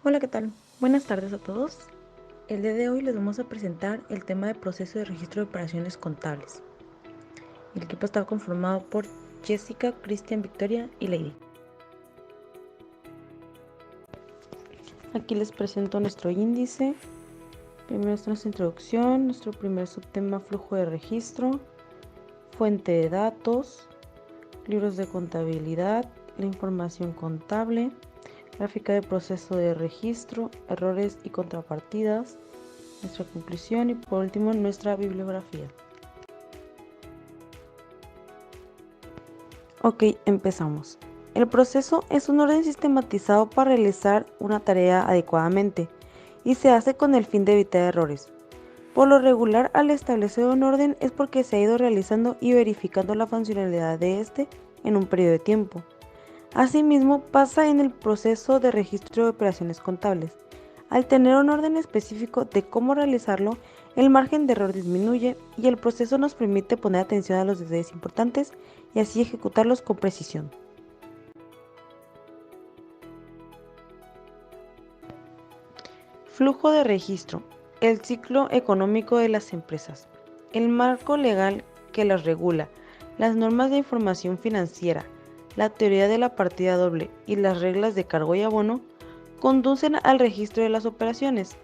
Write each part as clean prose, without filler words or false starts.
Hola, ¿qué tal? Buenas tardes a todos. El día de hoy les vamos a presentar el tema de proceso de registro de operaciones contables. El equipo está conformado por Jessica, Cristian, Victoria y Lady. Aquí les presento nuestro índice. Primero es nuestra introducción, nuestro primer subtema flujo de registro, fuente de datos, libros de contabilidad, la información contable, gráfica de proceso de registro, errores y contrapartidas, nuestra conclusión y por último nuestra bibliografía. Ok, empezamos. El proceso es un orden sistematizado para realizar una tarea adecuadamente y se hace con el fin de evitar errores. Por lo regular, al establecer un orden es porque se ha ido realizando y verificando la funcionalidad de este en un periodo de tiempo. Asimismo, pasa en el proceso de registro de operaciones contables. Al tener un orden específico de cómo realizarlo, el margen de error disminuye y el proceso nos permite poner atención a los detalles importantes y así ejecutarlos con precisión. Flujo de registro. El ciclo económico de las empresas. El marco legal que las regula, las normas de información financiera, la teoría de la partida doble y las reglas de cargo y abono conducen al registro de las operaciones,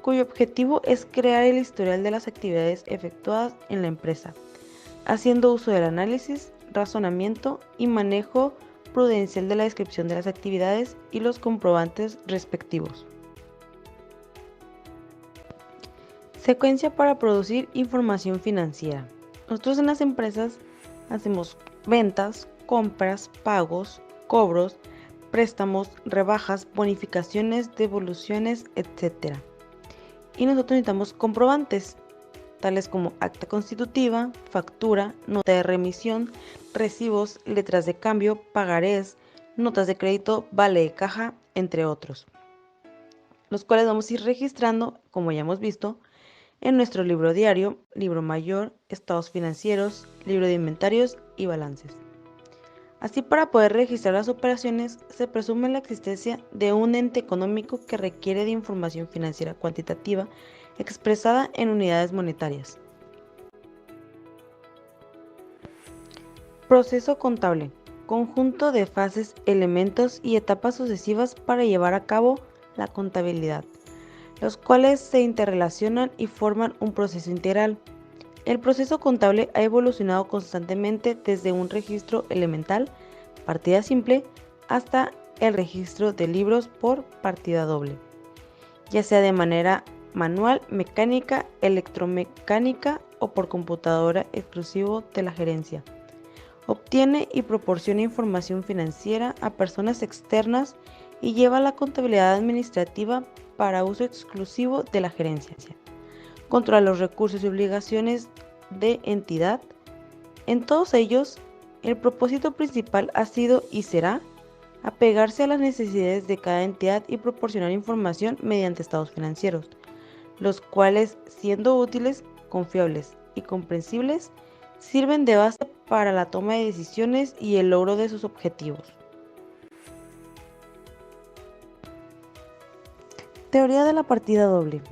cuyo objetivo es crear el historial de las actividades efectuadas en la empresa, haciendo uso del análisis, razonamiento y manejo prudencial de la descripción de las actividades y los comprobantes respectivos. Secuencia para producir información financiera. Nosotros en las empresas hacemos ventas, compras, pagos, cobros, préstamos, rebajas, bonificaciones, devoluciones, etc. Y nosotros necesitamos comprobantes, tales como acta constitutiva, factura, nota de remisión, recibos, letras de cambio, pagarés, notas de crédito, vale de caja, entre otros, los cuales vamos a ir registrando, como ya hemos visto, en nuestro libro diario, libro mayor, estados financieros, libro de inventarios y balances. Así, para poder registrar las operaciones, se presume la existencia de un ente económico que requiere de información financiera cuantitativa expresada en unidades monetarias. Proceso contable. Conjunto de fases, elementos y etapas sucesivas para llevar a cabo la contabilidad, los cuales se interrelacionan y forman un proceso integral. El proceso contable ha evolucionado constantemente desde un registro elemental, partida simple, hasta el registro de libros por partida doble, ya sea de manera manual, mecánica, electromecánica o por computadora exclusivo de la gerencia. Obtiene y proporciona información financiera a personas externas y lleva la contabilidad administrativa para uso exclusivo de la gerencia. Controla los recursos y obligaciones de entidad. En todos ellos, el propósito principal ha sido y será apegarse a las necesidades de cada entidad y proporcionar información mediante estados financieros, los cuales, siendo útiles, confiables y comprensibles, sirven de base para la toma de decisiones y el logro de sus objetivos. Teoría de la partida doble.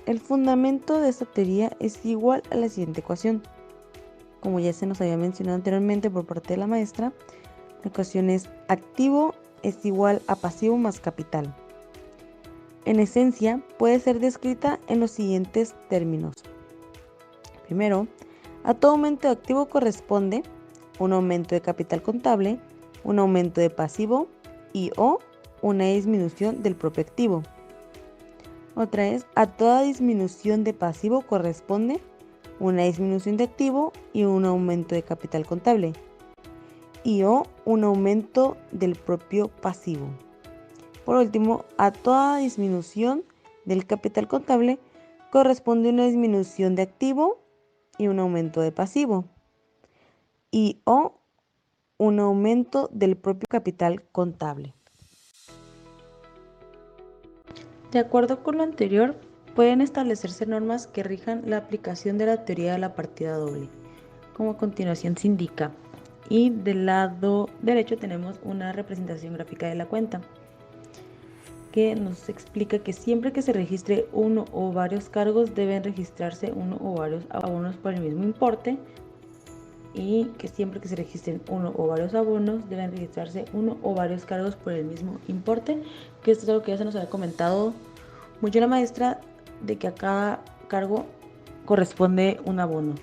El fundamento de esta teoría es igual a la siguiente ecuación. Como ya se nos había mencionado anteriormente por parte de la maestra, la ecuación es activo es igual a pasivo más capital. En esencia, puede ser descrita en los siguientes términos. Primero, a todo aumento de activo corresponde un aumento de capital contable, un aumento de pasivo y o una disminución del propio activo. Otra es, a toda disminución de pasivo corresponde una disminución de activo y un aumento de capital contable, y o un aumento del propio pasivo. Por último, a toda disminución del capital contable corresponde una disminución de activo y un aumento de pasivo, y o un aumento del propio capital contable. De acuerdo con lo anterior, pueden establecerse normas que rijan la aplicación de la teoría de la partida doble, como a continuación se indica. Y del lado derecho tenemos una representación gráfica de la cuenta. que nos explica que siempre que se registre uno o varios cargos deben registrarse uno o varios abonos por el mismo importe, y que siempre que se registren uno o varios abonos deben registrarse uno o varios cargos por el mismo importe, que esto es algo que ya se nos había comentado mucho la maestra, de que a cada cargo corresponde un abono.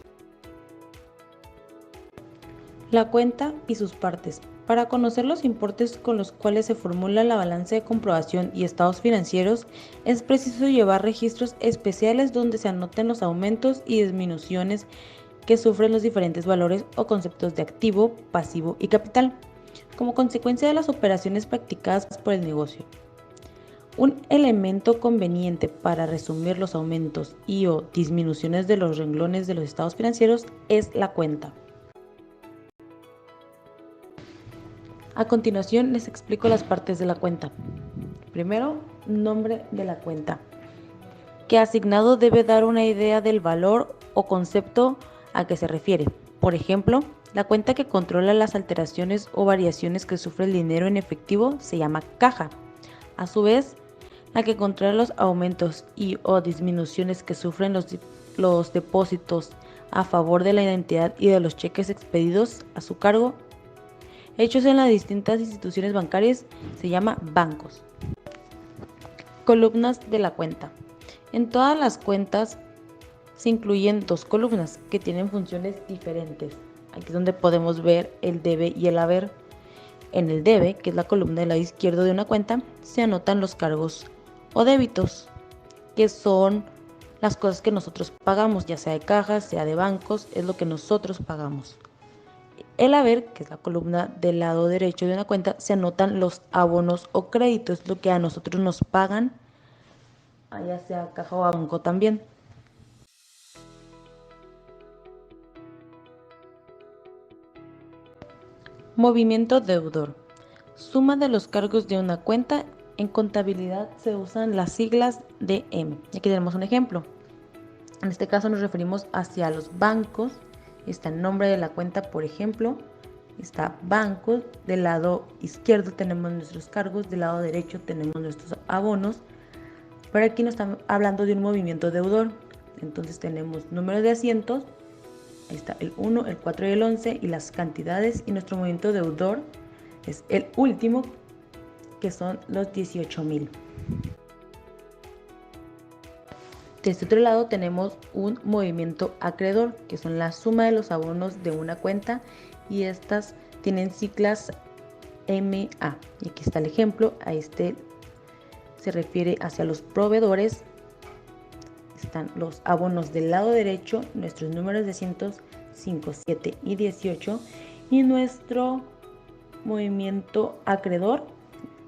La cuenta y sus partes. Para conocer los importes con los cuales se formula la balanza de comprobación y estados financieros, es preciso llevar registros especiales donde se anoten los aumentos y disminuciones que sufren los diferentes valores o conceptos de activo, pasivo y capital, como consecuencia de las operaciones practicadas por el negocio. Un elemento conveniente para resumir los aumentos y o disminuciones de los renglones de los estados financieros es la cuenta. A continuación les explico las partes de la cuenta. Primero, nombre de la cuenta, que asignado debe dar una idea del valor o concepto a que se refiere. Por ejemplo, la cuenta que controla las alteraciones o variaciones que sufre el dinero en efectivo se llama caja. A su vez, la que controla los aumentos y o disminuciones que sufren los depósitos a favor de la identidad y de los cheques expedidos a su cargo hechos en las distintas instituciones bancarias se llama bancos. Columnas de la cuenta. En todas las cuentas se incluyen dos columnas que tienen funciones diferentes. Aquí es donde podemos ver el debe y el haber. En el debe, que es la columna del lado izquierdo de una cuenta, se anotan los cargos o débitos, que son las cosas que nosotros pagamos, ya sea de cajas, sea de bancos, es lo que nosotros pagamos. El haber, que es la columna del lado derecho de una cuenta, se anotan los abonos o créditos, lo que a nosotros nos pagan, ya sea caja o banco también. Movimiento deudor. Suma de los cargos de una cuenta. En contabilidad se usan las siglas DM. Aquí tenemos un ejemplo. En este caso nos referimos hacia los bancos. Está el nombre de la cuenta, por ejemplo. Está bancos. Del lado izquierdo tenemos nuestros cargos. Del lado derecho tenemos nuestros abonos. Pero aquí nos están hablando de un movimiento deudor. Entonces tenemos números de asientos. Ahí está el 1, el 4 y el 11 y las cantidades. Y nuestro movimiento deudor es el último, que son los 18,000. De este otro lado tenemos un movimiento acreedor, que son la suma de los abonos de una cuenta, y estas tienen siglas MA. Y aquí está el ejemplo. A este se refiere hacia los proveedores. Están los abonos del lado derecho, nuestros números de asientos 5, 7 y 18, y nuestro movimiento acreedor,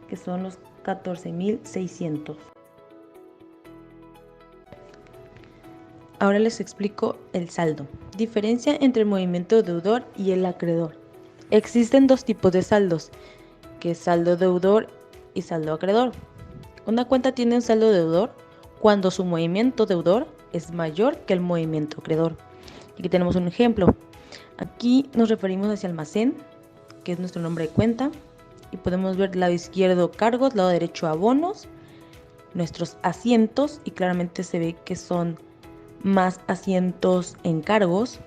que son los 14,600. Ahora les explico el saldo. Diferencia entre el movimiento deudor y el acreedor. Existen dos tipos de saldos, que es saldo deudor y saldo acreedor. Una cuenta tiene un saldo deudor cuando su movimiento deudor es mayor que el movimiento acreedor. Aquí tenemos un ejemplo. Aquí nos referimos hacia almacén, que es nuestro nombre de cuenta, y podemos ver lado izquierdo cargos, lado derecho abonos, nuestros asientos, y claramente se ve que son más asientos en cargos.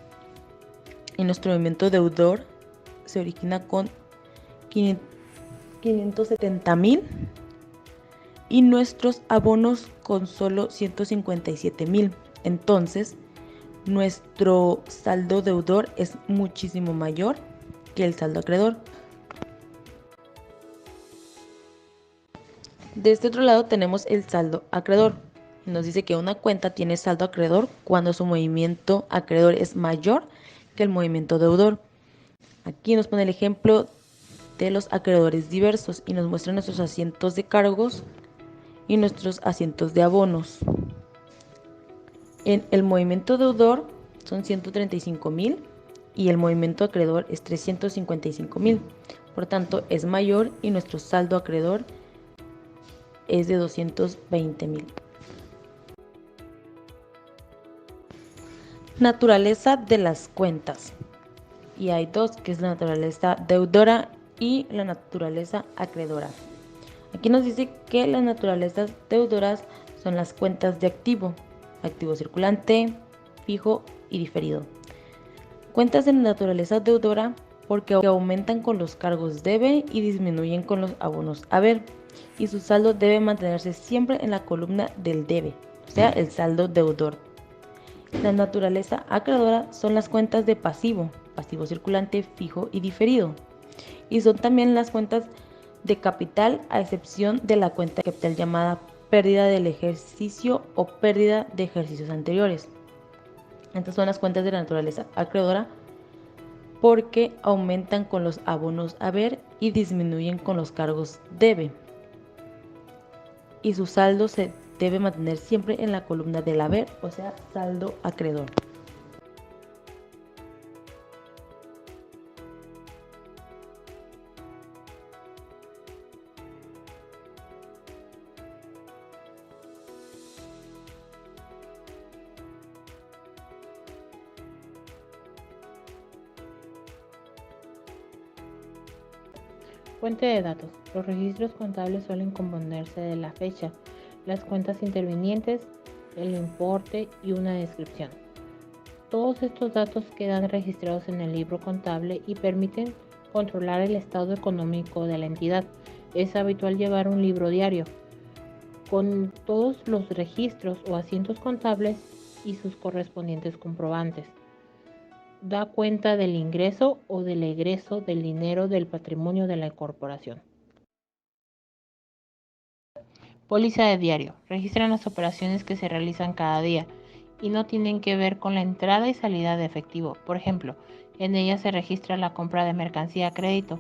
Y nuestro movimiento deudor se origina con 570,000 y nuestros abonos con solo 157,000. Entonces nuestro saldo deudor es muchísimo mayor que el saldo acreedor. De este otro lado tenemos el saldo acreedor. Nos dice que una cuenta tiene saldo acreedor cuando su movimiento acreedor es mayor que el movimiento deudor. Aquí nos pone el ejemplo de los acreedores diversos y nos muestra nuestros asientos de cargos y nuestros asientos de abonos. En el movimiento deudor son 135,000 y el movimiento acreedor es 355,000. Por tanto, es mayor y nuestro saldo acreedor es de 220,000. Naturaleza de las cuentas. Y hay dos, que es la naturaleza deudora y la naturaleza acreedora. Aquí nos dice que las naturalezas deudoras son las cuentas de activo circulante, fijo y diferido. Cuentas de naturaleza deudora porque aumentan con los cargos debe y disminuyen con los abonos haber, y su saldo debe mantenerse siempre en la columna del debe, o sea, el saldo deudor. La naturaleza acreedora son las cuentas de pasivo circulante, fijo y diferido, y son también las cuentas de capital, a excepción de la cuenta de capital llamada pérdida del ejercicio o pérdida de ejercicios anteriores. Estas son las cuentas de la naturaleza acreedora porque aumentan con los abonos haber y disminuyen con los cargos debe, y su saldo se debe mantener siempre en la columna del haber, o sea, saldo acreedor. Fuente de datos. Los registros contables suelen componerse de la fecha, las cuentas intervinientes, el importe y una descripción. Todos estos datos quedan registrados en el libro contable y permiten controlar el estado económico de la entidad. Es habitual llevar un libro diario con todos los registros o asientos contables y sus correspondientes comprobantes. Da cuenta del ingreso o del egreso del dinero del patrimonio de la corporación. Póliza de diario. Registran las operaciones que se realizan cada día y no tienen que ver con la entrada y salida de efectivo. Por ejemplo, en ella se registra la compra de mercancía a crédito,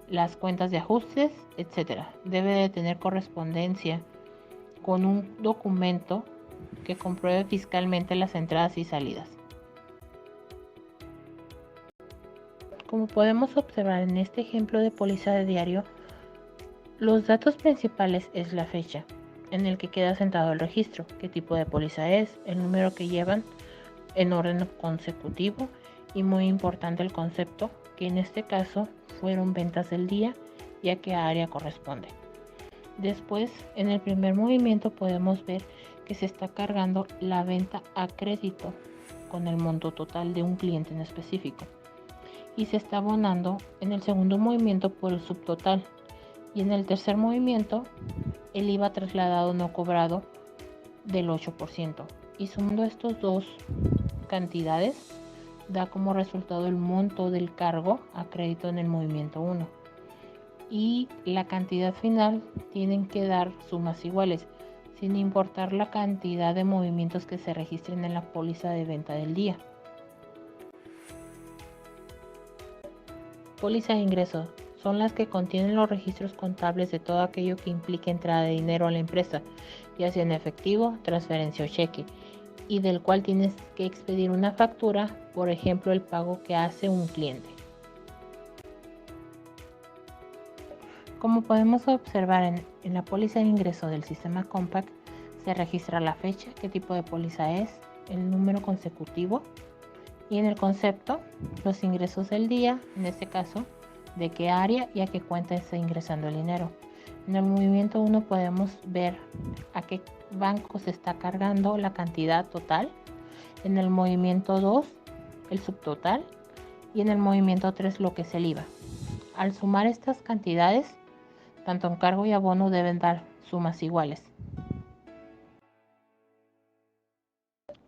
las cuentas de ajustes, etc. Debe de tener correspondencia con un documento que compruebe fiscalmente las entradas y salidas. Como podemos observar en este ejemplo de póliza de diario, los datos principales es la fecha en el que queda sentado el registro, qué tipo de póliza es, el número que llevan en orden consecutivo y muy importante el concepto, que en este caso fueron ventas del día y a qué área corresponde. Después, en el primer movimiento podemos ver que se está cargando la venta a crédito con el monto total de un cliente en específico y se está abonando en el segundo movimiento por el subtotal, y en el tercer movimiento el IVA trasladado no cobrado del 8%, y sumando estas dos cantidades da como resultado el monto del cargo a crédito en el movimiento 1, y la cantidad final tienen que dar sumas iguales sin importar la cantidad de movimientos que se registren en la póliza de venta del día. Póliza de ingreso son las que contienen los registros contables de todo aquello que implique entrada de dinero a la empresa, ya sea en efectivo, transferencia o cheque, y del cual tienes que expedir una factura, por ejemplo, el pago que hace un cliente. Como podemos observar en la póliza de ingreso del sistema Compact, se registra la fecha, qué tipo de póliza es, el número consecutivo, y en el concepto, los ingresos del día, en este caso, de qué área y a qué cuenta está ingresando el dinero. En el movimiento 1 podemos ver a qué banco se está cargando la cantidad total. En el movimiento 2, el subtotal. Y en el movimiento 3, lo que es el IVA. Al sumar estas cantidades, tanto en cargo y abono deben dar sumas iguales.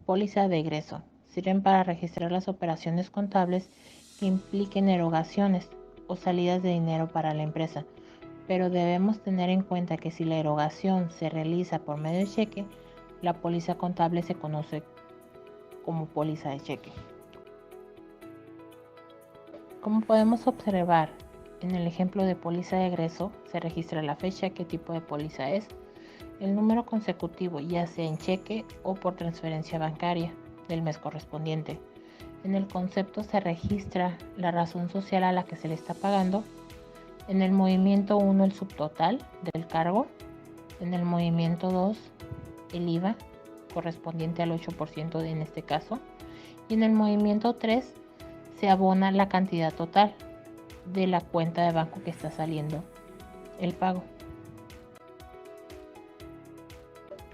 Póliza de egreso. Sirven para registrar las operaciones contables que impliquen erogaciones o salidas de dinero para la empresa, pero debemos tener en cuenta que si la erogación se realiza por medio de cheque, la póliza contable se conoce como póliza de cheque. Como podemos observar en el ejemplo de póliza de egreso, se registra la fecha, qué tipo de póliza es, el número consecutivo, ya sea en cheque o por transferencia bancaria del mes correspondiente. En el concepto se registra la razón social a la que se le está pagando. En el movimiento 1 el subtotal del cargo. En el movimiento 2 el IVA correspondiente al 8% en este caso. Y en el movimiento 3 se abona la cantidad total de la cuenta de banco que está saliendo el pago.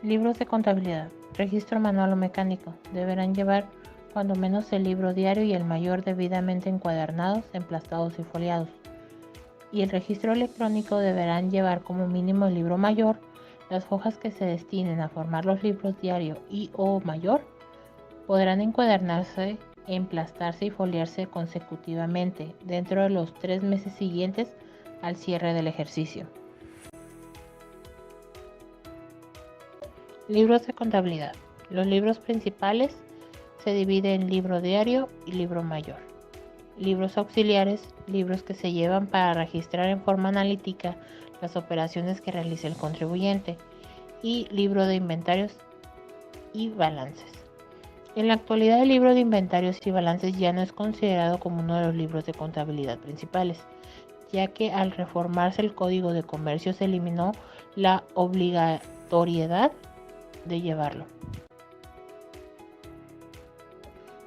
Libros de contabilidad, registro manual o mecánico, deberán llevar cuando menos el libro diario y el mayor debidamente encuadernados, emplastados y foliados. Y el registro electrónico deberán llevar como mínimo el libro mayor. Las hojas que se destinen a formar los libros diario y o mayor podrán encuadernarse, emplastarse y foliarse consecutivamente dentro de los 3 meses siguientes al cierre del ejercicio. Libros de contabilidad. Los libros principales se dividen en libro diario y libro mayor. Libros auxiliares, libros que se llevan para registrar en forma analítica las operaciones que realiza el contribuyente, y libro de inventarios y balances. En la actualidad, el libro de inventarios y balances ya no es considerado como uno de los libros de contabilidad principales, ya que al reformarse el Código de Comercio se eliminó la obligatoriedad de llevarlo.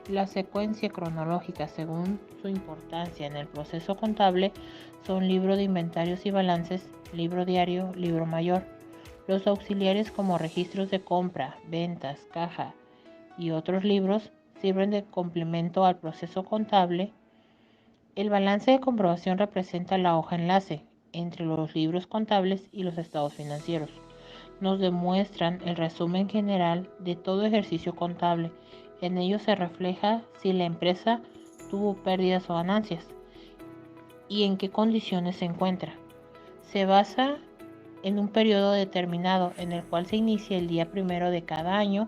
La secuencia cronológica según su importancia en el proceso contable son libro de inventarios y balances, libro diario, libro mayor. Los auxiliares como registros de compra, ventas, caja y otros libros sirven de complemento al proceso contable. El balance de comprobación representa la hoja enlace entre los libros contables y los estados financieros. Nos demuestran el resumen general de todo ejercicio contable. En ello se refleja si la empresa tuvo pérdidas o ganancias y en qué condiciones se encuentra. Se basa en un periodo determinado en el cual se inicia el día 1 de cada año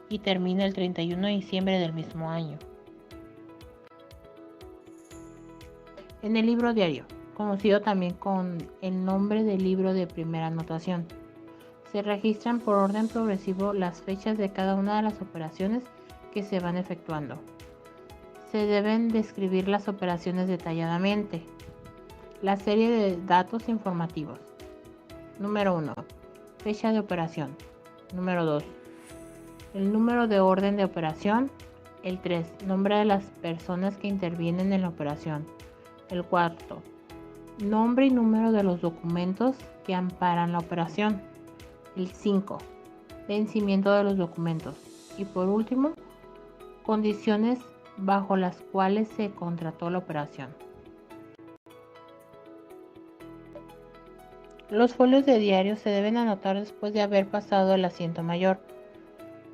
y termina el 31 de diciembre del mismo año. En el libro diario, conocido también con el nombre de libro de primera anotación, se registran por orden progresivo las fechas de cada una de las operaciones que se van efectuando. Se deben describir las operaciones detalladamente. La serie de datos informativos. Número 1. Fecha de operación. Número 2. El número de orden de operación. El 3. Nombre de las personas que intervienen en la operación. El 4. Nombre y número de los documentos que amparan la operación. El 5. Vencimiento de los documentos. Y por último, condiciones bajo las cuales se contrató la operación. Los folios de diario se deben anotar después de haber pasado el asiento mayor,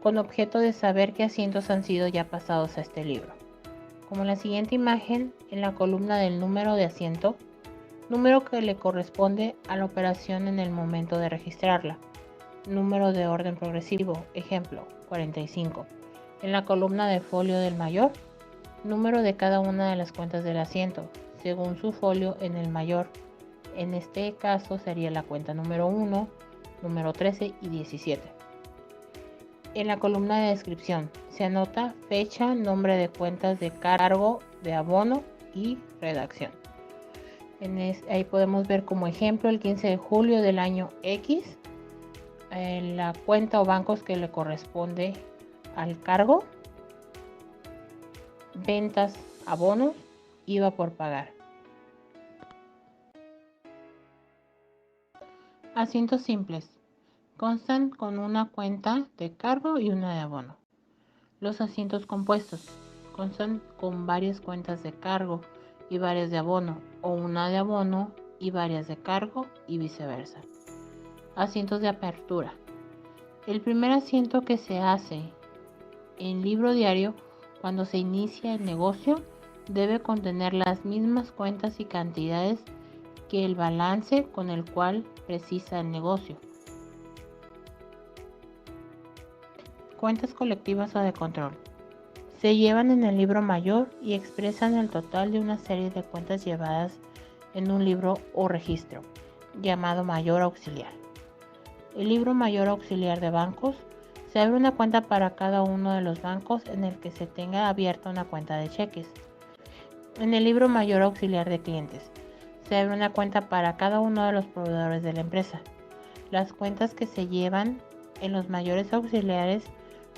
con objeto de saber qué asientos han sido ya pasados a este libro. Como en la siguiente imagen, en la columna del número de asiento, número que le corresponde a la operación en el momento de registrarla. Número de orden progresivo, ejemplo, 45. En la columna de folio del mayor, número de cada una de las cuentas del asiento, según su folio en el mayor. En este caso sería la cuenta número 1, número 13 y 17. En la columna de descripción se anota fecha, nombre de cuentas de cargo, de abono y redacción. Ahí podemos ver como ejemplo el 15 de julio del año X, la cuenta o bancos que le corresponde al cargo, ventas, abonos, IVA por pagar. Asientos simples. Constan con una cuenta de cargo y una de abono. Los asientos compuestos. Constan con varias cuentas de cargo y varias de abono, o una de abono y varias de cargo y viceversa. Asientos de apertura. El primer asiento que se hace en libro diario cuando se inicia el negocio debe contener las mismas cuentas y cantidades que el balance con el cual precisa el negocio. Cuentas colectivas o de control. Se llevan en el libro mayor y expresan el total de una serie de cuentas llevadas en un libro o registro, llamado mayor auxiliar. El libro mayor auxiliar de bancos. Se abre una cuenta para cada uno de los bancos en el que se tenga abierta una cuenta de cheques. En el libro mayor auxiliar de clientes, se abre una cuenta para cada uno de los proveedores de la empresa. Las cuentas que se llevan en los mayores auxiliares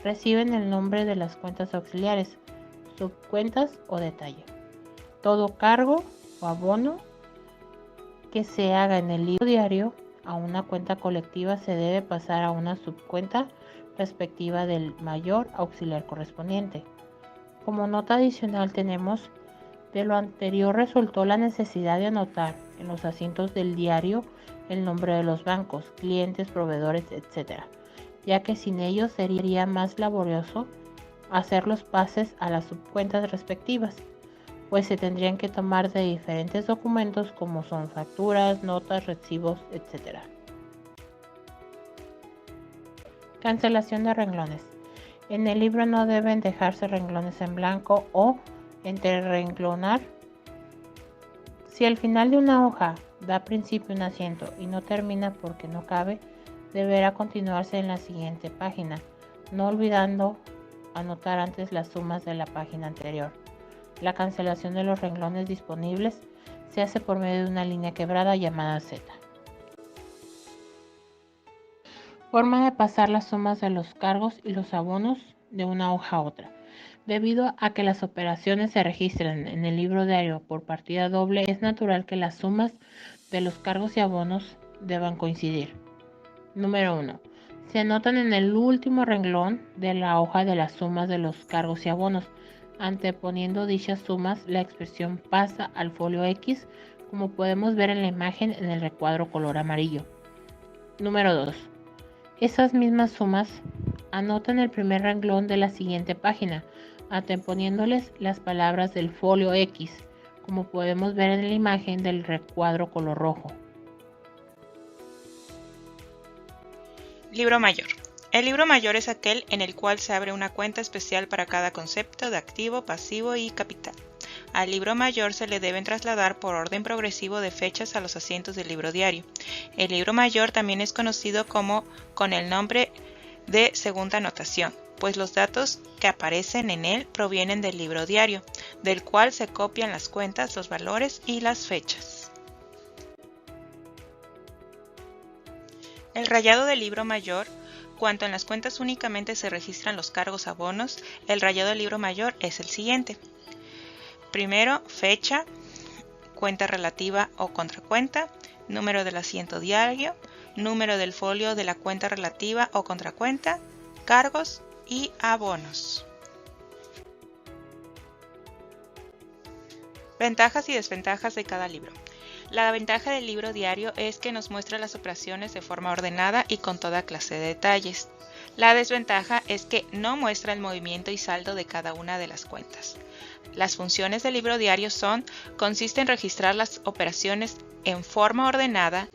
reciben el nombre de las cuentas auxiliares, subcuentas o detalle. Todo cargo o abono que se haga en el libro diario a una cuenta colectiva se debe pasar a una subcuenta respectiva del mayor auxiliar correspondiente. Como nota adicional tenemos: de lo anterior resultó la necesidad de anotar en los asientos del diario el nombre de los bancos, clientes, proveedores, etc., ya que sin ellos sería más laborioso hacer los pases a las subcuentas respectivas, pues se tendrían que tomar de diferentes documentos como son facturas, notas, recibos, etc. Cancelación de renglones. En el libro no deben dejarse renglones en blanco o interrenglonar. Si al final de una hoja da principio un asiento y no termina porque no cabe, deberá continuarse en la siguiente página, no olvidando anotar antes las sumas de la página anterior. La cancelación de los renglones disponibles se hace por medio de una línea quebrada llamada Z. Forma de pasar las sumas de los cargos y los abonos de una hoja a otra. Debido a que las operaciones se registran en el libro diario por partida doble, es natural que las sumas de los cargos y abonos deban coincidir. Número 1. Se anotan en el último renglón de la hoja de las sumas de los cargos y abonos. Anteponiendo dichas sumas, la expresión pasa al folio X, como podemos ver en la imagen en el recuadro color amarillo. Número 2. Esas mismas sumas anotan el primer renglón de la siguiente página, anteponiéndoles las palabras del folio X, como podemos ver en la imagen del recuadro color rojo. Libro mayor. El libro mayor es aquel en el cual se abre una cuenta especial para cada concepto de activo, pasivo y capital. Al libro mayor se le deben trasladar por orden progresivo de fechas a los asientos del libro diario. El libro mayor también es conocido como con el nombre de segunda notación, pues los datos que aparecen en él provienen del libro diario, del cual se copian las cuentas, los valores y las fechas. El rayado del libro mayor. Cuanto en las cuentas únicamente se registran los cargos abonos, el rayado del libro mayor es el siguiente. Primero, fecha, cuenta relativa o contracuenta, número del asiento diario, número del folio de la cuenta relativa o contracuenta, cargos y abonos. Ventajas y desventajas de cada libro. La ventaja del libro diario es que nos muestra las operaciones de forma ordenada y con toda clase de detalles. La desventaja es que no muestra el movimiento y saldo de cada una de las cuentas. Las funciones del libro diario consiste en registrar las operaciones en forma ordenada.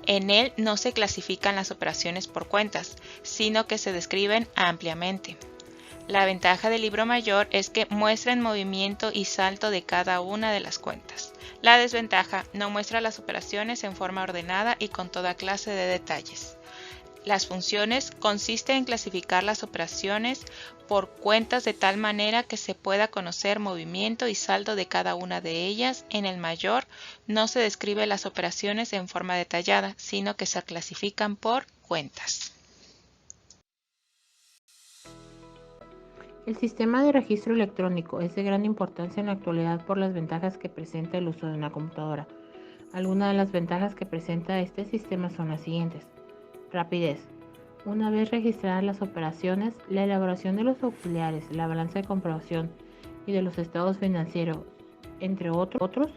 En él no se clasifican las operaciones por cuentas, sino que se describen ampliamente. La ventaja del libro mayor es que muestra el movimiento y saldo de cada una de las cuentas. La desventaja no muestra las operaciones en forma ordenada y con toda clase de detalles. Las funciones consisten en clasificar las operaciones por cuentas de tal manera que se pueda conocer movimiento y saldo de cada una de ellas. En el mayor no se describe las operaciones en forma detallada, sino que se clasifican por cuentas. El sistema de registro electrónico es de gran importancia en la actualidad por las ventajas que presenta el uso de una computadora. Algunas de las ventajas que presenta este sistema son las siguientes. Rapidez. Una vez registradas las operaciones, la elaboración de los auxiliares, la balanza de comprobación y de los estados financieros, entre otros,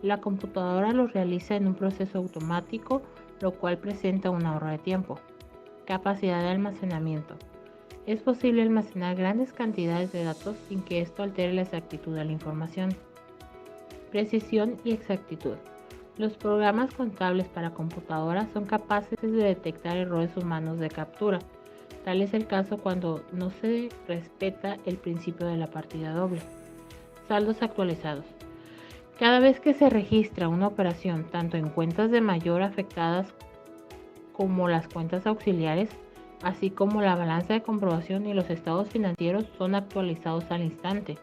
la computadora los realiza en un proceso automático, lo cual presenta un ahorro de tiempo. Capacidad de almacenamiento. Es posible almacenar grandes cantidades de datos sin que esto altere la exactitud de la información. Precisión y exactitud. Los programas contables para computadoras son capaces de detectar errores humanos de captura. Tal es el caso cuando no se respeta el principio de la partida doble. Saldos actualizados. Cada vez que se registra una operación, tanto en cuentas de mayor afectadas como las cuentas auxiliares, así como la balanza de comprobación y los estados financieros son actualizados al instante.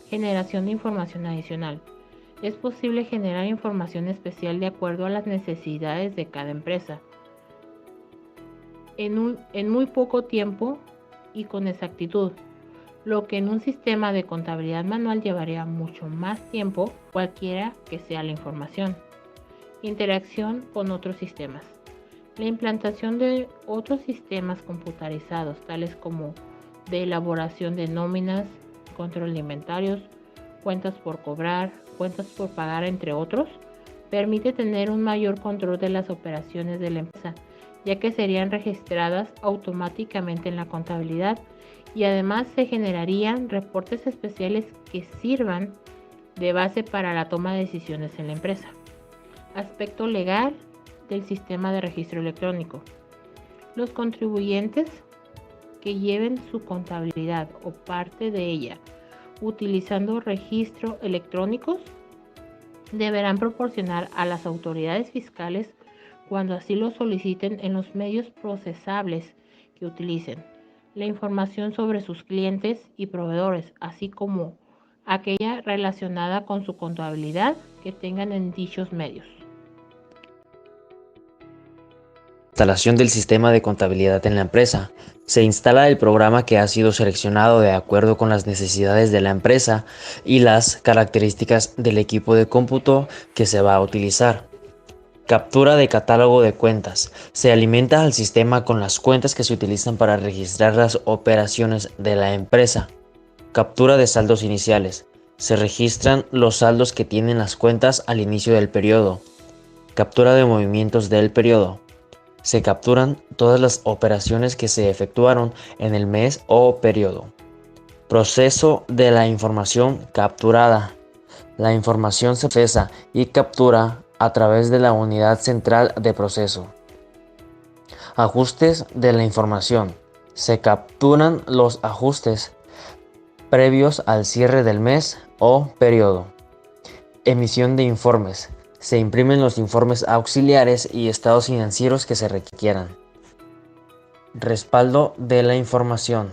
Generación de información adicional. Es posible generar información especial de acuerdo a las necesidades de cada empresa, en muy poco tiempo y con exactitud, lo que en un sistema de contabilidad manual llevaría mucho más tiempo, cualquiera que sea la información. Interacción con otros sistemas. La implantación de otros sistemas computarizados, tales como de elaboración de nóminas, control de inventarios, cuentas por cobrar, cuentas por pagar, entre otros, permite tener un mayor control de las operaciones de la empresa, ya que serían registradas automáticamente en la contabilidad y además se generarían reportes especiales que sirvan de base para la toma de decisiones en la empresa. Aspecto legal del sistema de registro electrónico. Los contribuyentes que lleven su contabilidad o parte de ella utilizando registros electrónicos deberán proporcionar a las autoridades fiscales, cuando así lo soliciten en los medios procesables que utilicen, la información sobre sus clientes y proveedores, así como aquella relacionada con su contabilidad que tengan en dichos medios. Instalación del sistema de contabilidad en la empresa. Se instala el programa que ha sido seleccionado de acuerdo con las necesidades de la empresa y las características del equipo de cómputo que se va a utilizar. Captura de catálogo de cuentas. Se alimenta al sistema con las cuentas que se utilizan para registrar las operaciones de la empresa. Captura de saldos iniciales. Se registran los saldos que tienen las cuentas al inicio del periodo. Captura de movimientos del periodo. Se capturan todas las operaciones que se efectuaron en el mes o periodo. Proceso de la información capturada. La información se procesa y captura a través de la unidad central de proceso. Ajustes de la información. Se capturan los ajustes previos al cierre del mes o periodo. Emisión de informes. Se imprimen los informes auxiliares y estados financieros que se requieran. Respaldo de la información.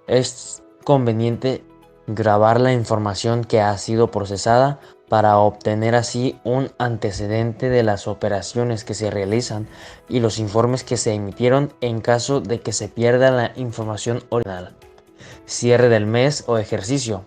Es conveniente grabar la información que ha sido procesada para obtener así un antecedente de las operaciones que se realizan y los informes que se emitieron en caso de que se pierda la información original. Cierre del mes o ejercicio.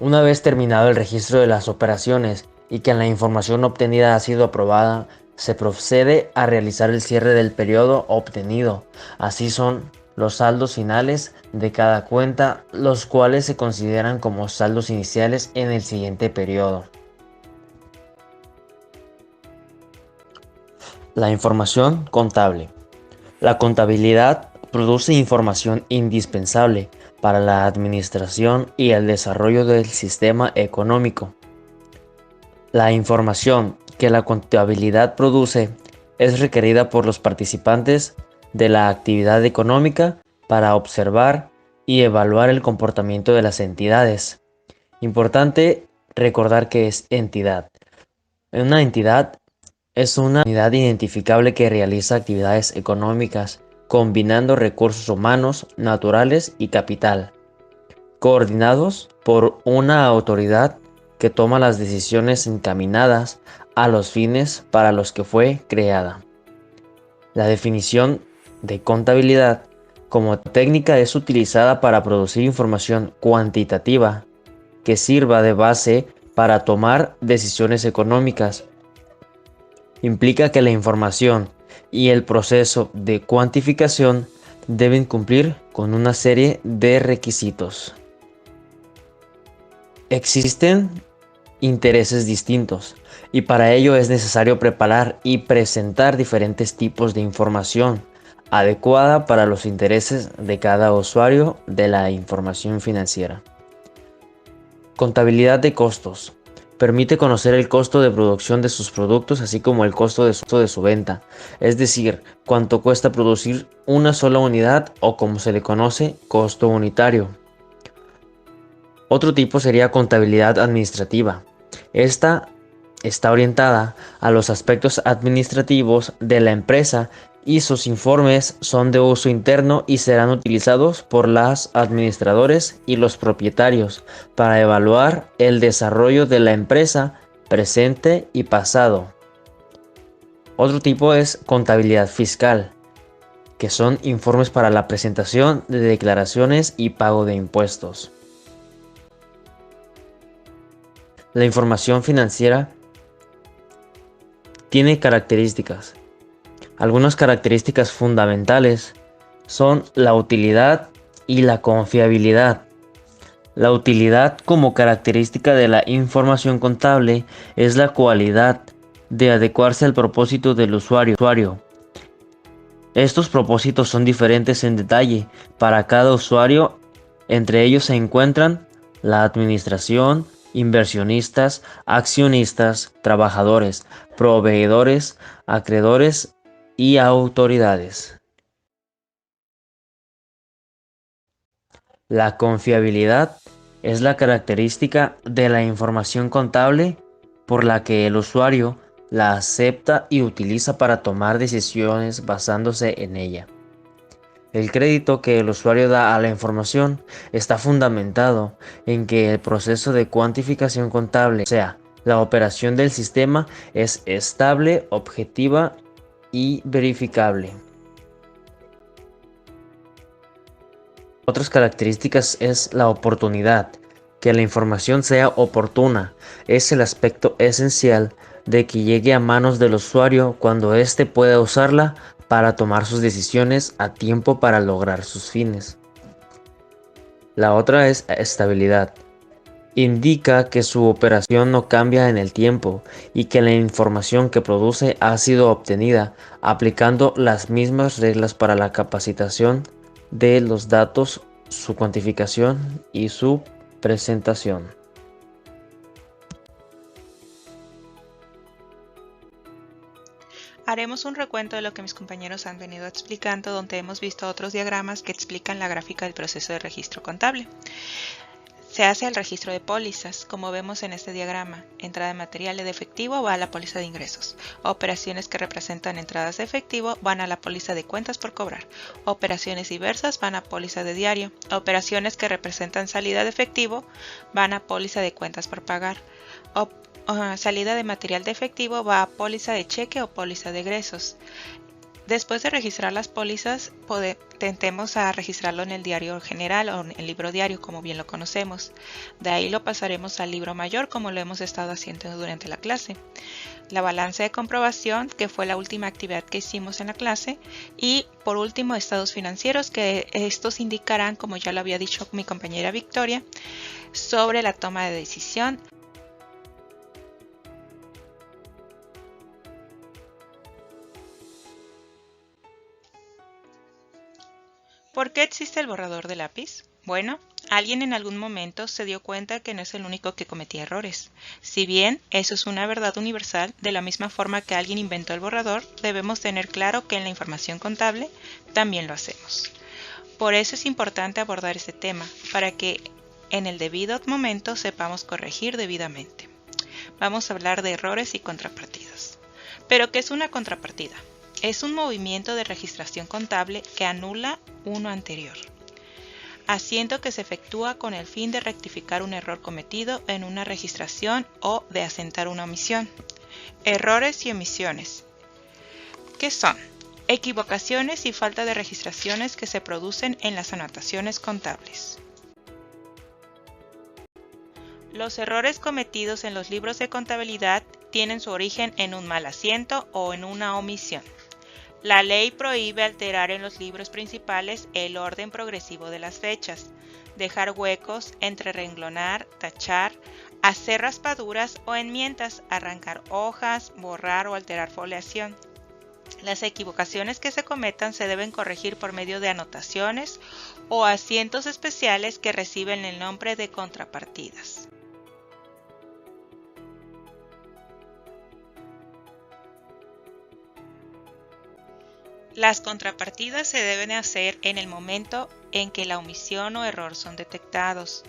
Una vez terminado el registro de las operaciones y que la información obtenida ha sido aprobada, se procede a realizar el cierre del periodo obtenido. Así son los saldos finales de cada cuenta, los cuales se consideran como saldos iniciales en el siguiente periodo. La información contable. La contabilidad produce información indispensable para la administración y el desarrollo del sistema económico. La información que la contabilidad produce es requerida por los participantes de la actividad económica para observar y evaluar el comportamiento de las entidades. Importante recordar que es entidad. Una entidad es una unidad identificable que realiza actividades económicas combinando recursos humanos, naturales y capital, coordinados por una autoridad que toma las decisiones encaminadas a los fines para los que fue creada. La definición de contabilidad como técnica es utilizada para producir información cuantitativa que sirva de base para tomar decisiones económicas. Implica que la información y el proceso de cuantificación deben cumplir con una serie de requisitos. Existen intereses distintos y para ello es necesario preparar y presentar diferentes tipos de información adecuada para los intereses de cada usuario de la información financiera. Contabilidad de costos. Permite conocer el costo de producción de sus productos así como el costo de su venta, es decir, cuánto cuesta producir una sola unidad o como se le conoce, costo unitario. Otro tipo sería contabilidad administrativa. Esta está orientada a los aspectos administrativos de la empresa y sus informes son de uso interno y serán utilizados por los administradores y los propietarios para evaluar el desarrollo de la empresa presente y pasado. Otro tipo es contabilidad fiscal, que son informes para la presentación de declaraciones y pago de impuestos. La información financiera tiene características. Algunas características fundamentales son la utilidad y la confiabilidad. La utilidad como característica de la información contable es la cualidad de adecuarse al propósito del usuario. Estos propósitos son diferentes en detalle para cada usuario. Entre ellos se encuentran la administración, inversionistas, accionistas, trabajadores, proveedores, acreedores y autoridades. La confiabilidad es la característica de la información contable por la que el usuario la acepta y utiliza para tomar decisiones basándose en ella. El crédito que el usuario da a la información está fundamentado en que el proceso de cuantificación contable, o sea, la operación del sistema, es estable, objetiva y verificable. Otras características es la oportunidad. Que la información sea oportuna es el aspecto esencial de que llegue a manos del usuario cuando éste pueda usarla para tomar sus decisiones a tiempo para lograr sus fines. La otra es estabilidad. Indica que su operación no cambia en el tiempo y que la información que produce ha sido obtenida aplicando las mismas reglas para la capacitación de los datos, su cuantificación y su presentación. Haremos un recuento de lo que mis compañeros han venido explicando, donde hemos visto otros diagramas que explican la gráfica del proceso de registro contable. Se hace el registro de pólizas, como vemos en este diagrama. Entrada de material de efectivo va a la póliza de ingresos. Operaciones que representan entradas de efectivo van a la póliza de cuentas por cobrar. Operaciones diversas van a póliza de diario. Operaciones que representan salida de efectivo van a póliza de cuentas por pagar. Salida de material de efectivo va a póliza de cheque o póliza de egresos. Después de registrar las pólizas, tentemos a registrarlo en el diario general o en el libro diario, como bien lo conocemos. De ahí lo pasaremos al libro mayor, como lo hemos estado haciendo durante la clase. La balanza de comprobación, que fue la última actividad que hicimos en la clase. Y por último, estados financieros, que estos indicarán, como ya lo había dicho mi compañera Victoria, sobre la toma de decisión. ¿Por qué existe el borrador de lápiz? Bueno, alguien en algún momento se dio cuenta que no es el único que cometía errores. Si bien eso es una verdad universal, de la misma forma que alguien inventó el borrador, debemos tener claro que en la información contable también lo hacemos. Por eso es importante abordar este tema, para que en el debido momento sepamos corregir debidamente. Vamos a hablar de errores y contrapartidas. ¿Pero qué es una contrapartida? Es un movimiento de registración contable que anula uno anterior, haciendo que se efectúa con el fin de rectificar un error cometido en una registración o de acentar una omisión. Errores y omisiones. ¿Qué son? Equivocaciones y falta de registraciones que se producen en las anotaciones contables. Los errores cometidos en los libros de contabilidad tienen su origen en un mal asiento o en una omisión. La ley prohíbe alterar en los libros principales el orden progresivo de las fechas, dejar huecos, entrerenglonar, tachar, hacer raspaduras o enmiendas, arrancar hojas, borrar o alterar foliación. Las equivocaciones que se cometan se deben corregir por medio de anotaciones o asientos especiales que reciben el nombre de contrapartidas. Las contrapartidas se deben hacer en el momento en que la omisión o error son detectados,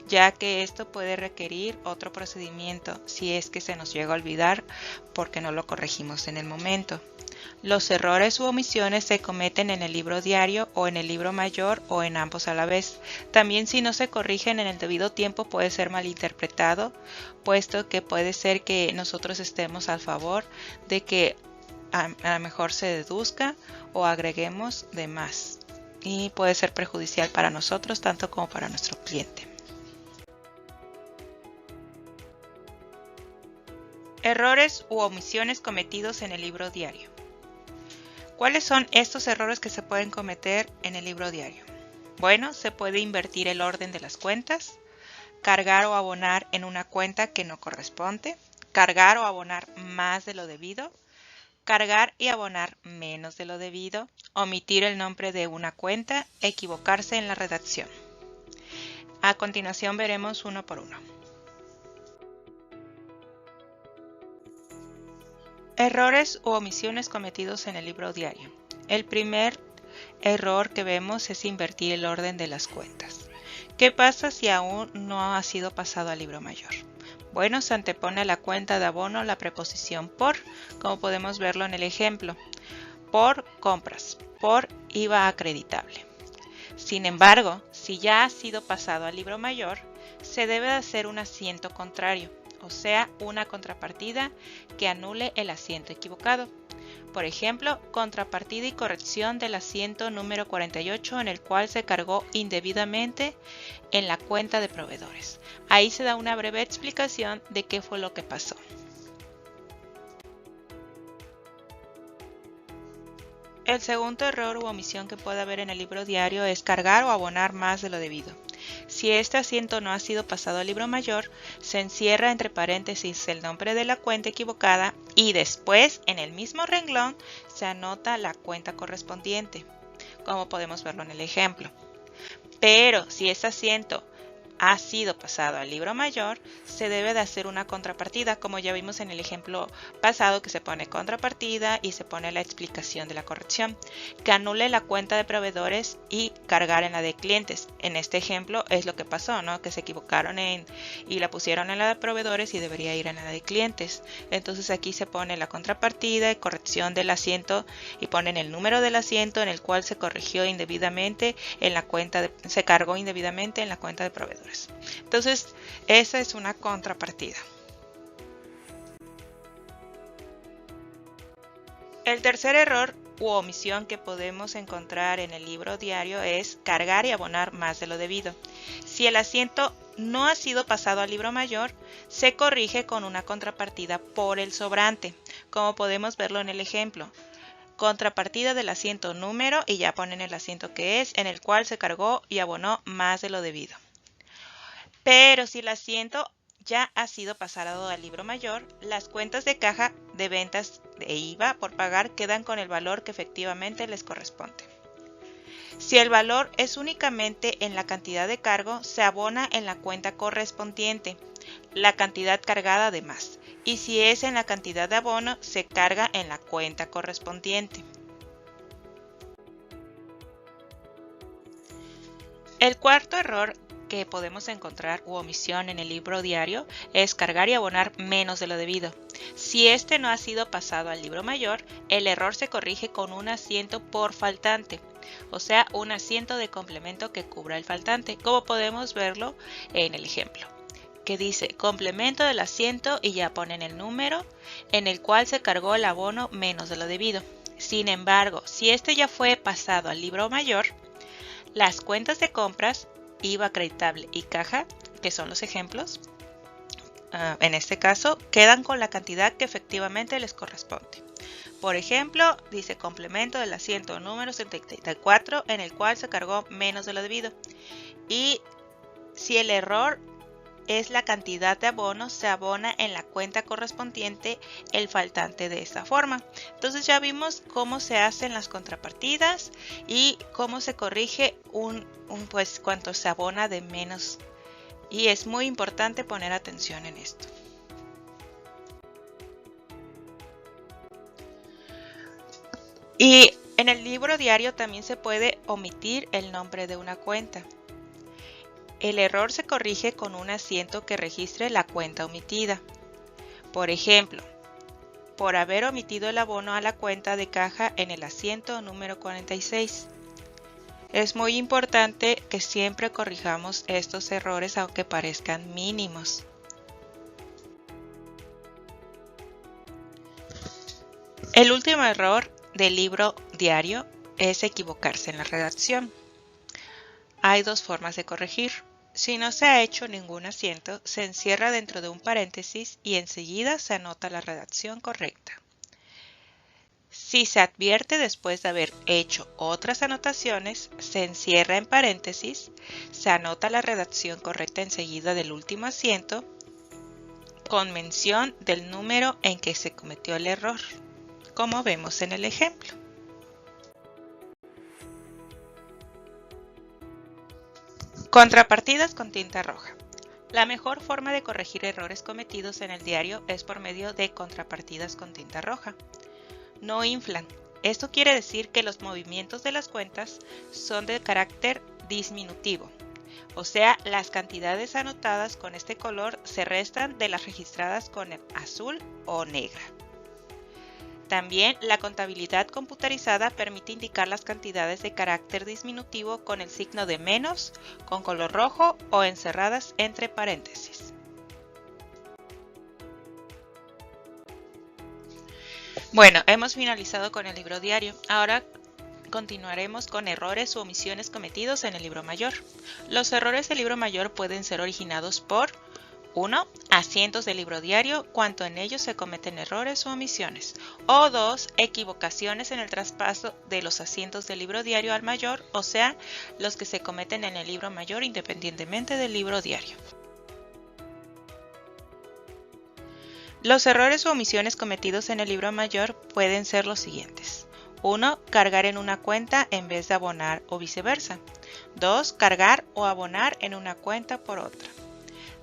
ya que esto puede requerir otro procedimiento si es que se nos llega a olvidar porque no lo corregimos en el momento. Los errores u omisiones se cometen en el libro diario o en el libro mayor o en ambos a la vez. También si no se corrigen en el debido tiempo puede ser malinterpretado, puesto que puede ser que nosotros estemos a favor de que a lo mejor se deduzca o agreguemos de más y puede ser perjudicial para nosotros tanto como para nuestro cliente. Errores u omisiones cometidos en el libro diario. ¿Cuáles son estos errores que se pueden cometer en el libro diario? Bueno, se puede invertir el orden de las cuentas, cargar o abonar en una cuenta que no corresponde, cargar o abonar más de lo debido, cargar y abonar menos de lo debido, omitir el nombre de una cuenta, equivocarse en la redacción. A continuación veremos uno por uno. Errores u omisiones cometidos en el libro diario. El primer error que vemos es invertir el orden de las cuentas. ¿Qué pasa si aún no ha sido pasado al libro mayor? Bueno, se antepone a la cuenta de abono la preposición por, como podemos verlo en el ejemplo. Por compras, por IVA acreditable. Sin embargo, si ya ha sido pasado al libro mayor, se debe hacer un asiento contrario, o sea, una contrapartida que anule el asiento equivocado. Por ejemplo, contrapartida y corrección del asiento número 48 en el cual se cargó indebidamente en la cuenta de proveedores. Ahí se da una breve explicación de qué fue lo que pasó. El segundo error u omisión que puede haber en el libro diario es cargar o abonar más de lo debido. Si este asiento no ha sido pasado al libro mayor, se encierra entre paréntesis el nombre de la cuenta equivocada y después, en el mismo renglón, se anota la cuenta correspondiente, como podemos verlo en el ejemplo. Pero si este asiento ha sido pasado al libro mayor, se debe de hacer una contrapartida, como ya vimos en el ejemplo pasado, que se pone contrapartida y se pone la explicación de la corrección, que anule la cuenta de proveedores y cargar en la de clientes. En este ejemplo es lo que pasó, ¿no? Que se equivocaron y la pusieron en la de proveedores y debería ir en la de clientes. Entonces aquí se pone la contrapartida y corrección del asiento y ponen el número del asiento en el cual se corrigió indebidamente en la cuenta se cargó indebidamente en la cuenta de proveedores. Entonces, esa es una contrapartida. El tercer error u omisión que podemos encontrar en el libro diario es cargar y abonar más de lo debido. Si el asiento no ha sido pasado al libro mayor, se corrige con una contrapartida por el sobrante, como podemos verlo en el ejemplo. Contrapartida del asiento número y ya ponen el asiento que es, en el cual se cargó y abonó más de lo debido. Pero si el asiento ya ha sido pasado al libro mayor, las cuentas de caja de ventas de IVA por pagar quedan con el valor que efectivamente les corresponde. Si el valor es únicamente en la cantidad de cargo, se abona en la cuenta correspondiente, la cantidad cargada de más. Y si es en la cantidad de abono, se carga en la cuenta correspondiente. El cuarto error que podemos encontrar u omisión en el libro diario es cargar y abonar menos de lo debido. Si este no ha sido pasado al libro mayor, el error se corrige con un asiento por faltante, o sea, un asiento de complemento que cubra el faltante, como podemos verlo en el ejemplo, que dice complemento del asiento y ya ponen el número en el cual se cargó el abono menos de lo debido. Sin embargo, si este ya fue pasado al libro mayor, las cuentas de compras, IVA acreditable y caja, que son los ejemplos, en este caso, quedan con la cantidad que efectivamente les corresponde. Por ejemplo, dice complemento del asiento número 74 en el cual se cargó menos de lo debido. Y si el error es la cantidad de abonos, se abona en la cuenta correspondiente el faltante de esta forma. Entonces ya vimos cómo se hacen las contrapartidas y cómo se corrige pues cuánto se abona de menos. Y es muy importante poner atención en esto. Y en el libro diario también se puede omitir el nombre de una cuenta. El error se corrige con un asiento que registre la cuenta omitida. Por ejemplo, por haber omitido el abono a la cuenta de caja en el asiento número 46. Es muy importante que siempre corrijamos estos errores aunque parezcan mínimos. El último error del libro diario es equivocarse en la redacción. Hay dos formas de corregir. Si no se ha hecho ningún asiento, se encierra dentro de un paréntesis y enseguida se anota la redacción correcta. Si se advierte después de haber hecho otras anotaciones, se encierra en paréntesis, se anota la redacción correcta enseguida del último asiento, con mención del número en que se cometió el error, como vemos en el ejemplo. Contrapartidas con tinta roja. La mejor forma de corregir errores cometidos en el diario es por medio de contrapartidas con tinta roja. No inflan. Esto quiere decir que los movimientos de las cuentas son de carácter disminutivo. O sea, las cantidades anotadas con este color se restan de las registradas con el azul o negra. También la contabilidad computarizada permite indicar las cantidades de carácter disminutivo con el signo de menos, con color rojo o encerradas entre paréntesis. Bueno, hemos finalizado con el libro diario. Ahora continuaremos con errores u omisiones cometidos en el libro mayor. Los errores del libro mayor pueden ser originados por 1. Asientos del libro diario, cuando en ellos se cometen errores u omisiones. O 2. Equivocaciones en el traspaso de los asientos del libro diario al mayor, o sea, los que se cometen en el libro mayor independientemente del libro diario. Los errores u omisiones cometidos en el libro mayor pueden ser los siguientes. 1. Cargar en una cuenta en vez de abonar o viceversa. 2. Cargar o abonar en una cuenta por otra.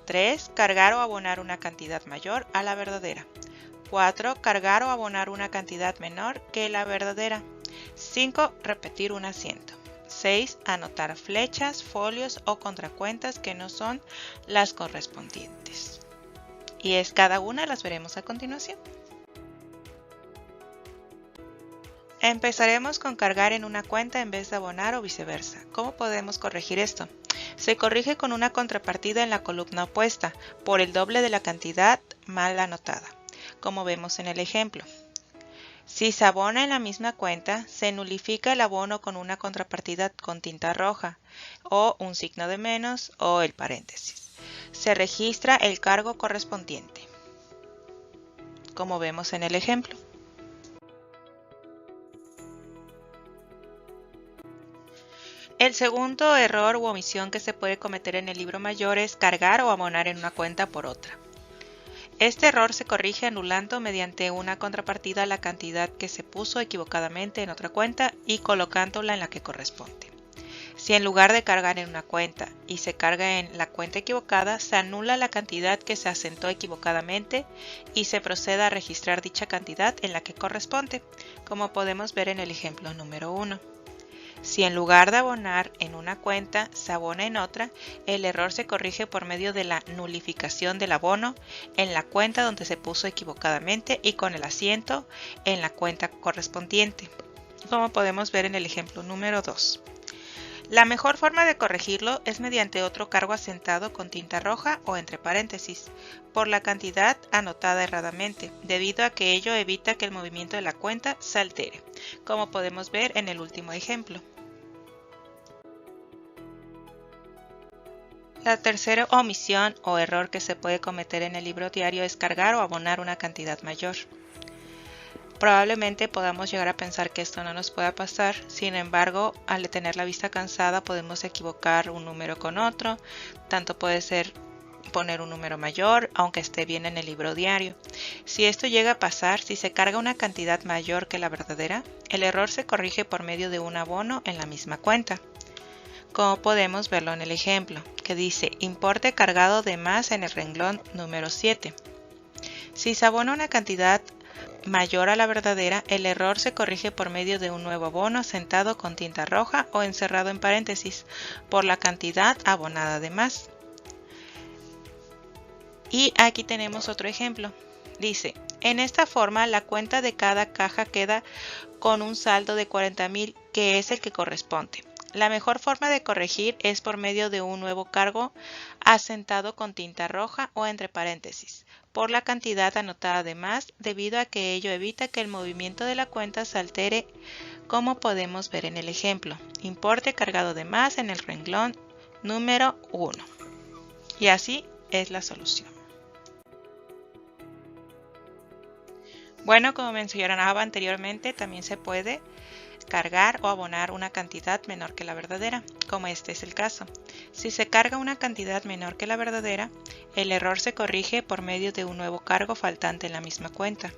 3. Cargar o abonar una cantidad mayor a la verdadera. 4. Cargar o abonar una cantidad menor que la verdadera. 5. Repetir un asiento. 6. Anotar flechas, folios o contracuentas que no son las correspondientes. Y cada una las veremos a continuación. Empezaremos con cargar en una cuenta en vez de abonar o viceversa. ¿Cómo podemos corregir esto? Se corrige con una contrapartida en la columna opuesta, por el doble de la cantidad mal anotada, como vemos en el ejemplo. Si se abona en la misma cuenta, se nulifica el abono con una contrapartida con tinta roja, o un signo de menos, o el paréntesis. Se registra el cargo correspondiente, como vemos en el ejemplo. El segundo error u omisión que se puede cometer en el libro mayor es cargar o abonar en una cuenta por otra. Este error se corrige anulando mediante una contrapartida la cantidad que se puso equivocadamente en otra cuenta y colocándola en la que corresponde. Si en lugar de cargar en una cuenta y se carga en la cuenta equivocada, se anula la cantidad que se asentó equivocadamente y se procede a registrar dicha cantidad en la que corresponde, como podemos ver en el ejemplo número 1. Si en lugar de abonar en una cuenta se abona en otra, el error se corrige por medio de la nulificación del abono en la cuenta donde se puso equivocadamente y con el asiento en la cuenta correspondiente, como podemos ver en el ejemplo número 2. La mejor forma de corregirlo es mediante otro cargo asentado con tinta roja o entre paréntesis, por la cantidad anotada erradamente, debido a que ello evita que el movimiento de la cuenta se altere, como podemos ver en el último ejemplo. La tercera omisión o error que se puede cometer en el libro diario es cargar o abonar una cantidad mayor. Probablemente podamos llegar a pensar que esto no nos pueda pasar, sin embargo, al tener la vista cansada podemos equivocar un número con otro, tanto puede ser poner un número mayor, aunque esté bien en el libro diario. Si esto llega a pasar, si se carga una cantidad mayor que la verdadera, el error se corrige por medio de un abono en la misma cuenta, como podemos verlo en el ejemplo, que dice importe cargado de más en el renglón número 7. Si se abona una cantidad mayor a la verdadera, el error se corrige por medio de un nuevo abono asentado con tinta roja o encerrado en paréntesis por la cantidad abonada de más. Y aquí tenemos otro ejemplo. Dice, en esta forma la cuenta de cada caja queda con un saldo de 40,000 que es el que corresponde. La mejor forma de corregir es por medio de un nuevo cargo asentado con tinta roja o entre paréntesis, por la cantidad anotada de más, debido a que ello evita que el movimiento de la cuenta se altere, como podemos ver en el ejemplo. Importe cargado de más en el renglón número 1. Y así es la solución. Bueno, como mencionaba anteriormente, también se puede cargar o abonar una cantidad menor que la verdadera, como este es el caso. Si se carga una cantidad menor que la verdadera, el error se corrige por medio de un nuevo cargo faltante en la misma cuenta,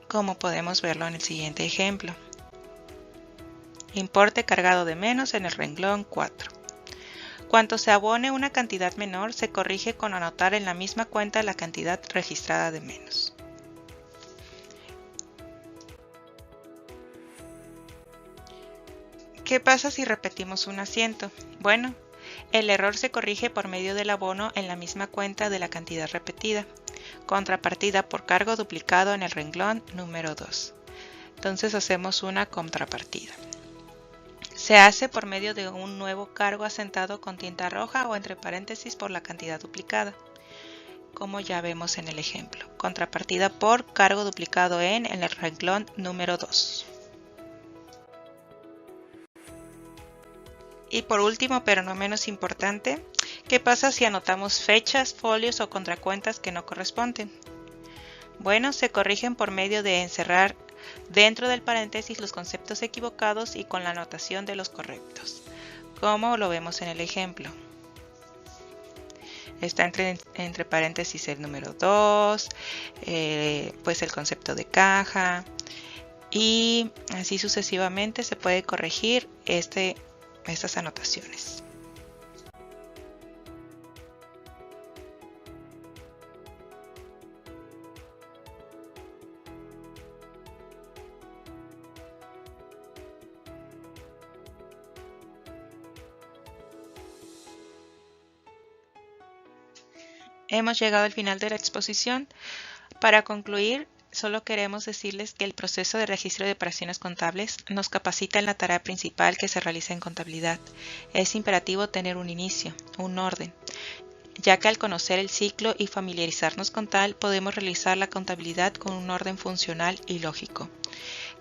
como podemos verlo en el siguiente ejemplo. Importe cargado de menos en el renglón 4. Cuando se abone una cantidad menor, se corrige con anotar en la misma cuenta la cantidad registrada de menos. ¿Qué pasa si repetimos un asiento? Bueno, el error se corrige por medio del abono en la misma cuenta de la cantidad repetida, contrapartida por cargo duplicado en el renglón número 2. Entonces hacemos una contrapartida. Se hace por medio de un nuevo cargo asentado con tinta roja o entre paréntesis por la cantidad duplicada, como ya vemos en el ejemplo. Contrapartida por cargo duplicado en el renglón número 2. Y por último, pero no menos importante, ¿qué pasa si anotamos fechas, folios o contracuentas que no corresponden? Bueno, se corrigen por medio de encerrar dentro del paréntesis los conceptos equivocados y con la anotación de los correctos, como lo vemos en el ejemplo. Está entre paréntesis el número 2, pues el concepto de caja, y así sucesivamente se puede corregir estas anotaciones. Hemos llegado al final de la exposición. Para concluir, solo queremos decirles que el proceso de registro de operaciones contables nos capacita en la tarea principal que se realiza en contabilidad. Es imperativo tener un inicio, un orden, ya que al conocer el ciclo y familiarizarnos con tal, podemos realizar la contabilidad con un orden funcional y lógico,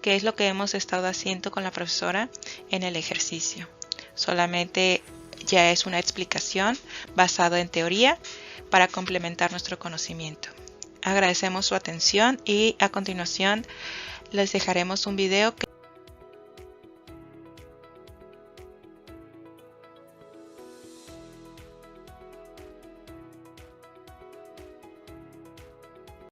que es lo que hemos estado haciendo con la profesora en el ejercicio. Solamente ya es una explicación basada en teoría para complementar nuestro conocimiento. Agradecemos su atención y a continuación les dejaremos un video que